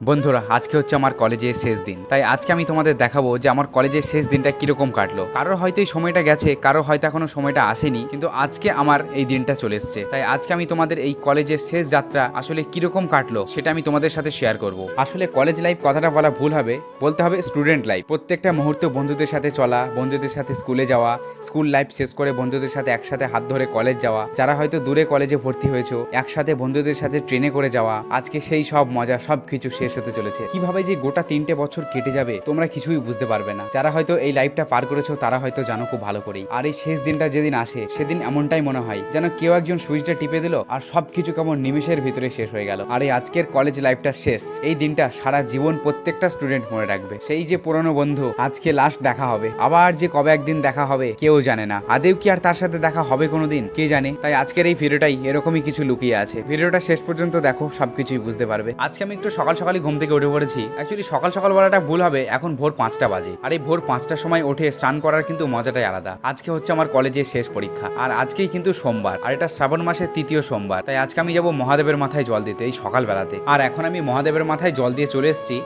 বন্ধুরা, আজকে হচ্ছে আমার কলেজের শেষ দিন। তাই আজকে আমি তোমাদের দেখাবো যে আমার কলেজের শেষ দিনটা কিরকম কাটলো। কারোর হয়তো এই সময়টা গেছে, কারোর হয়তো এখনো সময়টা আসেনি, কিন্তু আজকে আমার এই দিনটা চলে এসছে। তাই আজকে আমি তোমাদের এই কলেজের শেষ যাত্রা আসলে কিরকম কাটলো সেটা আমি তোমাদের সাথে শেয়ার করব। আসলে কলেজ লাইফ কথাটা বলা ভুল হবে, বলতে হবে স্টুডেন্ট লাইফ। প্রত্যেকটা মুহূর্ত বন্ধুদের সাথে চলা, বন্ধুদের সাথে স্কুলে যাওয়া, স্কুল লাইফ শেষ করে বন্ধুদের সাথে একসাথে হাত ধরে কলেজ যাওয়া, যারা হয়তো দূরে কলেজে ভর্তি হয়েছে একসাথে বন্ধুদের সাথে ট্রেনে করে যাওয়া, আজকে সেই সব মজা সবকিছু শেষ হতে চলেছে। কিভাবে যে গোটা 3টে বছর কেটে যাবে তোমরা কিছুই বুঝতে পারবে না। যারা হয়তো এই লাইফটা পার করেছো তারা হয়তো জানো খুব ভালো করেই। আর এই শেষ দিনটা যেদিন আসে সেদিন এমনটাই মনে হয় যেন কেউ একজন সুইচটা টিপে দিল আর সবকিছু কেমন নিমেষের ভিতরে শেষ হয়ে গেল। আর এই আজকের কলেজ লাইফটা শেষ, এই দিনটা সারা জীবন প্রত্যেকটা স্টুডেন্ট মনে রাখবে। সেই যে পুরনো বন্ধু আজকে লাস্ট দেখা হবে, আবার যে কবে একদিন দেখা হবে কেউ জানে না। আদেও কি আর তার সাথে দেখা হবে কোনোদিন, কে জানে। তাই আজকের এই ভিডিওটাই এরকমই কিছু লুকিয়ে আছে। ভিডিওটা শেষ পর্যন্ত দেখো, সবকিছুই বুঝতে পারবে। আজকে আমি একটু সকাল সকালই ঘুম থেকে উঠে পড়েছি। অ্যাকচুয়ালি সকাল সকাল বলাটা ভুল হবে, এখন ভোর 5টা বাজে। আর এই ভোর 5টার সময় উঠে স্নান করার কিন্তু মজাটাই আলাদা। আজকে হচ্ছে আমার কলেজের শেষ পরীক্ষা, আর আজকেই কিন্তু সোমবার, আর এটা শ্রাবণ মাসের 3য় সোমবার। তাই আজকে আমি যাবো মহাদেবের মাথায় জল দিতে এই সকালবেলাতে। আর এখন আমি মহাদেবের মাথায় জল দিয়ে চলে এসেছি।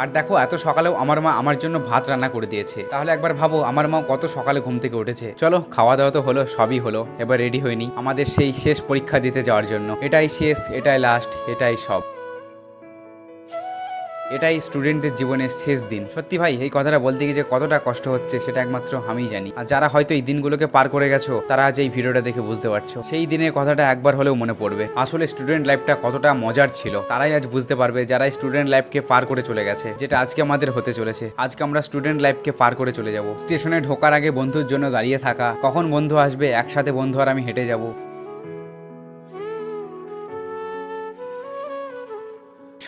আর দেখো, এত সকালেও আমার মা আমার জন্য ভাত রান্না করে দিয়েছে। তাহলে একবার ভাবো আমার মা কত সকালে ঘুম থেকে উঠেছে। চলো, খাওয়া দাওয়া তো হলো, সবই হলো, এবার রেডি হয়নি আমাদের সেই শেষ পরীক্ষা দিতে যাওয়ার জন্য। এটাই শেষ, এটাই লাস্ট, এটাই সব। এটাই স্টুডেন্টদের জীবনের শেষ দিন। সত্যি ভাই, এই কথাটা বলতে গিয়ে যে কতটা কষ্ট হচ্ছে সেটা একমাত্র আমিই জানি। আর যারা হয়তো এই দিনগুলোকে পার করে গেছো তারা আজ এই ভিডিওটা দেখে বুঝতে পারছো, সেই দিনের কথাটা একবার হলেও মনে পড়বে। আসলে স্টুডেন্ট লাইফটা কতটা মজার ছিল তারাই আজ বুঝতে পারবে, যারা স্টুডেন্ট লাইফকে পার করে চলে গেছে, যেটা আজকে আমাদের হতে চলেছে। আজকে আমরা স্টুডেন্ট লাইফকে পার করে চলে যাব। স্টেশনে ঢোকার আগে বন্ধুর জন্য দাঁড়িয়ে থাকা, কখন বন্ধু আসবে, একসাথে বন্ধু আর আমি হেঁটে যাব।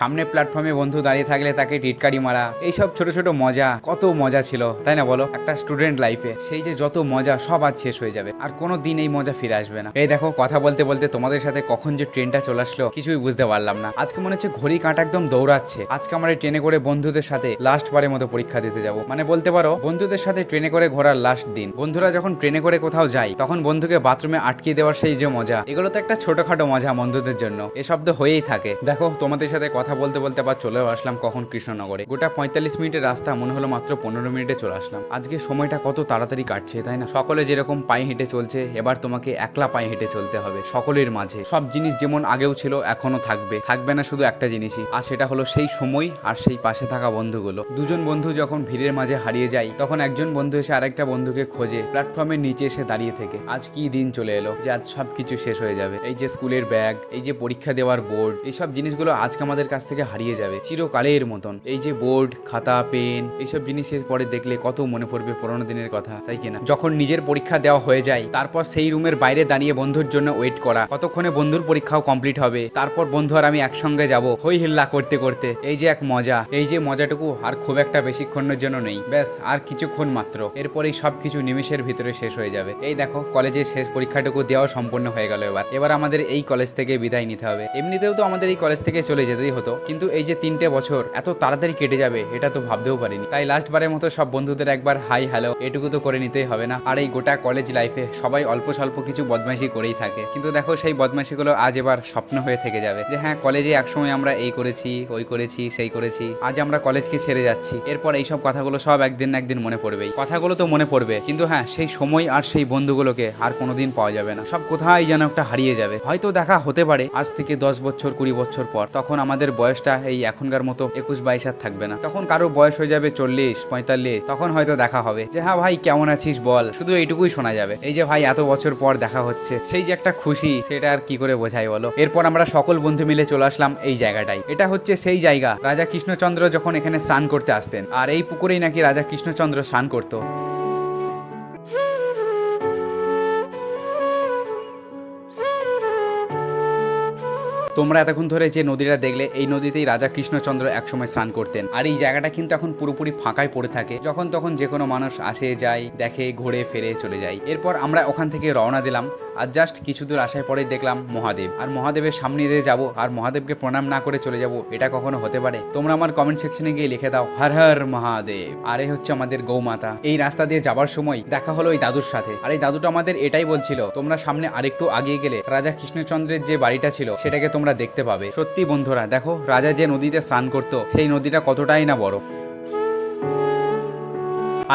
সামনে প্ল্যাটফর্মে বন্ধু দাঁড়িয়ে থাকলে তাকে টিটকারি মারা, এইসব ছোট ছোট মজা, কত মজা ছিল তাই না বলো একটা স্টুডেন্ট লাইফে। সেই যে যত মজা সব আজ শেষ হয়ে যাবে, আর কোনো দিন এই মজা ফিরে আসবে না। এই দেখো, কথা বলতে বলতে তোমাদের সাথে কখন যে ট্রেনটা চলে আসলো কিছুই বুঝতে পারলাম না। আজকে মনে হচ্ছে ঘড়ি কাঁটা একদম দৌড়াচ্ছে। আজকে আমরা ট্রেনে করে বন্ধুদের সাথে লাস্ট বারের মতো পরীক্ষা দিতে যাব। মানে বলতে পারো বন্ধুদের সাথে ট্রেনে করে ঘোরার লাস্ট দিন। বন্ধুরা যখন ট্রেনে করে কোথাও যায় তখন বন্ধুকে বাথরুমে আটকে দেওয়ার সেই যে মজা, এগুলো তো একটা ছোটখাটো মজা বন্ধুদের জন্য, এসব তো হয়েই থাকে। দেখো, তোমাদের সাথে কথা বলতে বলতে আবার চলেও আসলাম কখন কৃষ্ণনগরে। গোটা 45 মিনিটের রাস্তা মনে হলো মাত্র 15 মিনিটে চলে আসলাম। আজকে সময়টা কত তাড়াতাড়ি কাটছে তাই না। সকলে যেরকম পায়ে হেঁটে চলছে, এবার তোমাকে একলা পায়ে হেঁটে চলতে হবে সকলের মাঝে। সব জিনিস যেমন আগেও ছিল এখনো থাকবে, থাকবে না শুধু একটা জিনিসই, আর সেটা হলো সেই সময় আর সেই পাশে থাকা বন্ধুগুলো। দুজন বন্ধু যখন ভিড়ের মাঝে হারিয়ে যায় তখন একজন বন্ধু এসে আরেকটা বন্ধুকে খোঁজে প্ল্যাটফর্মের নিচে এসে দাঁড়িয়ে থেকে। আজ কি দিন চলে এলো যে আজ সবকিছু শেষ হয়ে যাবে। এই যে স্কুলের ব্যাগ, এই যে পরীক্ষা দেওয়ার বোর্ড, এইসব জিনিসগুলো আজকে আমাদের কাছ থেকে হারিয়ে যাবে চিরকালের মতন। এই যে বোর্ড, খাতা, পেন, এইসব জিনিসের পরে দেখলে কত মনে পড়বে পুরোনো দিনের কথা, তাই কিনা। যখন নিজের পরীক্ষা দেওয়া হয়ে যায় তারপর সেই রুমের বাইরে দাঁড়িয়ে বন্ধুর জন্য ওয়েট করা, কতক্ষণে বন্ধুর পরীক্ষাও কমপ্লিট হবে, তারপর বন্ধু আর আমি একসঙ্গে যাব হই হিল্লা করতে করতে। এই যে এক মজা, এই যে মজাটুকু আর খুব একটা বেশিক্ষণের জন্য নেই, ব্যাস আর কিছুক্ষণ মাত্র, এরপরেই সবকিছু নিমেষের ভিতরে শেষ হয়ে যাবে। এই দেখো, কলেজের শেষ পরীক্ষাটুকু দেওয়া সম্পূর্ণ হয়ে গেল। এবার আমাদের এই কলেজ থেকে বিদায় নিতে হবে। এমনিতেও তো আমাদের এই কলেজ থেকে চলে যেতেই হতো, কিন্তু এই যে 3টে বছর এত তাড়াতাড়ি কেটে যাবে এটা তো ভাবতেও পারিনি। তাই লাস্ট বারের মতো সব বন্ধুদের একবার হাই হ্যালো এটুকু তো করে নিতেই হবে না। আর এই গোটা কলেজ লাইফে সবাই অল্প স্বল্প কিছু বদমাইশি করেই থাকে, কিন্তু দেখো সেই বদমাইশিগুলো আজ এবার স্বপ্ন হয়ে থেকে যাবে। যে হ্যাঁ, কলেজে একসময় আমরা এই করেছি, ওই করেছি, সেই করেছি, আজ আমরা কলেজকে ছেড়ে যাচ্ছি। এরপর এইসব কথাগুলো সব একদিন না একদিন মনে পড়বেই। কথাগুলো তো মনে পড়বে, কিন্তু হ্যাঁ, সেই সময় আর সেই বন্ধুগুলোকে আর কোনোদিন পাওয়া যাবে না। সব কোথায় যেন একটা হারিয়ে যাবে। হয়তো দেখা হতে পারে আজ থেকে 10 বছর 20 বছর পর, তখন আমাদের বয়সটা এই এখনকার মতো 21-22 আর থাকবে না। তখন কারো বয়স হয়ে যাবে 40-45, তখন হয়তো দেখা হবে যে হ্যাঁ ভাই কেমন আছিস বল, শুধু এইটুকুই শোনা যাবে। এই যে ভাই এত বছর পর দেখা হচ্ছে, সেই যে একটা খুশি, সেটা আর কি করে বোঝাই বলো। এরপর আমরা সকল বন্ধু মিলে চলে আসলাম এই জায়গাটাই। এটা হচ্ছে সেই জায়গা রাজা কৃষ্ণচন্দ্র যখন এখানে স্নান করতে আসতেন, আর এই পুকুরেই নাকি রাজা কৃষ্ণচন্দ্র স্নান করতো। তোমরা এতক্ষণ ধরে যে নদীটা দেখলে, এই নদীতেই রাজা কৃষ্ণচন্দ্র একসময় স্নান করতেন। আর এই জায়গাটা কিন্তু এখন পুরোপুরি ফাঁকাই পড়ে থাকে, যখন তখন যে কোনো মানুষ আসে যায়, দেখে, ঘুরে ফিরে চলে যায়। এরপর আমরা ওখান থেকে রওনা দিলাম, আর জাস্ট কিছু দূর আসার পরেই দেখলাম মহাদেব। আর মহাদেবের সামনে দিয়ে যাবো আর মহাদেবকে প্রণাম না করে চলে যাব, এটা কখনো হতে পারে? তোমরা আমার কমেন্ট সেকশনে গিয়ে লিখে দাও হর হর মহাদেব। আর এই হচ্ছে আমাদের গৌমাতা। এই রাস্তা দিয়ে যাবার সময় দেখা হলো এই দাদুর সাথে, আর এই দাদুটা আমাদের এটাই বলছিল তোমরা সামনে আরেকটু আগিয়ে গেলে রাজা কৃষ্ণচন্দ্রের যে বাড়িটা ছিল সেটাকে তোমরা তোমরা দেখতে পাবে। সত্যি বন্ধুরা দেখো, রাজা যে নদীতে স্নান করতো সেই নদীটা কতটাই না বড়।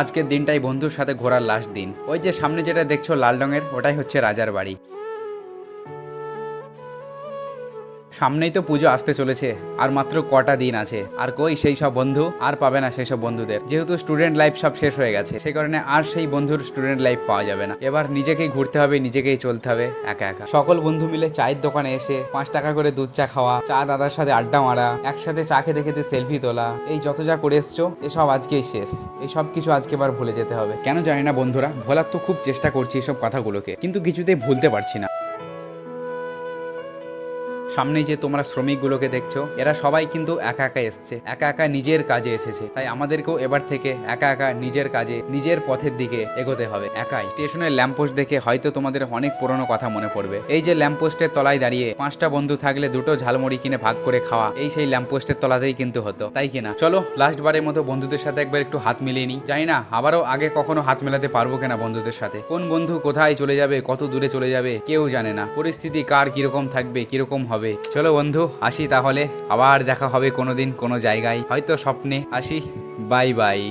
আজকের দিনটাই বন্ধুর সাথে ঘোরার লাস্ট দিন। ওই যে সামনে যেটা দেখছো লাল রঙের, ওটাই হচ্ছে রাজার বাড়ি। সামনেই তো পুজো আসতে চলেছে, আর মাত্র কটা দিন আছে। আর কই সেই সব বন্ধু, আর পাবে না সেই সব বন্ধুদের। যেহেতু স্টুডেন্ট লাইফ সব শেষ হয়ে গেছে, সেই কারণে আর সেই বন্ধুর স্টুডেন্ট লাইফ পাওয়া যাবে না। এবার নিজেকেই ঘুরতে হবে, নিজেকেই চলতে হবে একা একা। সকল বন্ধু মিলে চায়ের দোকানে এসে 5 টাকা করে দুধ চা খাওয়া, চা দাদার সাথে আড্ডা মারা, একসাথে চা খেতে খেতে সেলফি তোলা, এই যত যা করে এসছো এসব আজকেই শেষ। এই সব কিছু আজকে বার ভুলে যেতে হবে। কেন জানি না বন্ধুরা, ভোলার তো খুব চেষ্টা করছি এসব কথাগুলোকে, কিন্তু কিছুতেই ভুলতে পারছি না। সামনে যে তোমরা শ্রমিকগুলোকে দেখছো, এরা সবাই কিন্তু একা একা এসছে, একা একা নিজের কাজে এসেছে। তাই আমাদেরকেও এবার থেকে একা একা নিজের কাজে, নিজের পথের দিকে এগোতে হবে একাই। স্টেশনের ল্যাম্পপোস্ট দেখে হয়তো তোমাদের অনেক পুরনো কথা মনে পড়বে। এই যে ল্যাম্পপোস্টের তলায় দাঁড়িয়ে 5টা বন্ধু থাকলে 2টো ঝালমুড়ি কিনে ভাগ করে খাওয়া, এই সেই ল্যাম্পপোস্টের তলাতেই কিন্তু হতো, তাই কিনা? চলো লাস্ট বারের মতো বন্ধুদের সাথে একবার একটু হাত মিলিয়ে নিই। জানি না আবারও আগে কখনো হাত মেলাতে পারবো কিনা বন্ধুদের সাথে। কোন বন্ধু কোথায় চলে যাবে, কত দূরে চলে যাবে কেউ জানে না। পরিস্থিতি কার কিরকম থাকবে, কিরকম হবে। চলো বন্ধু আসি তাহলে, আবার দেখা হবে কোনোদিন কোনো জায়গায়, হয়তো স্বপ্নে। আসি, বাই বাই।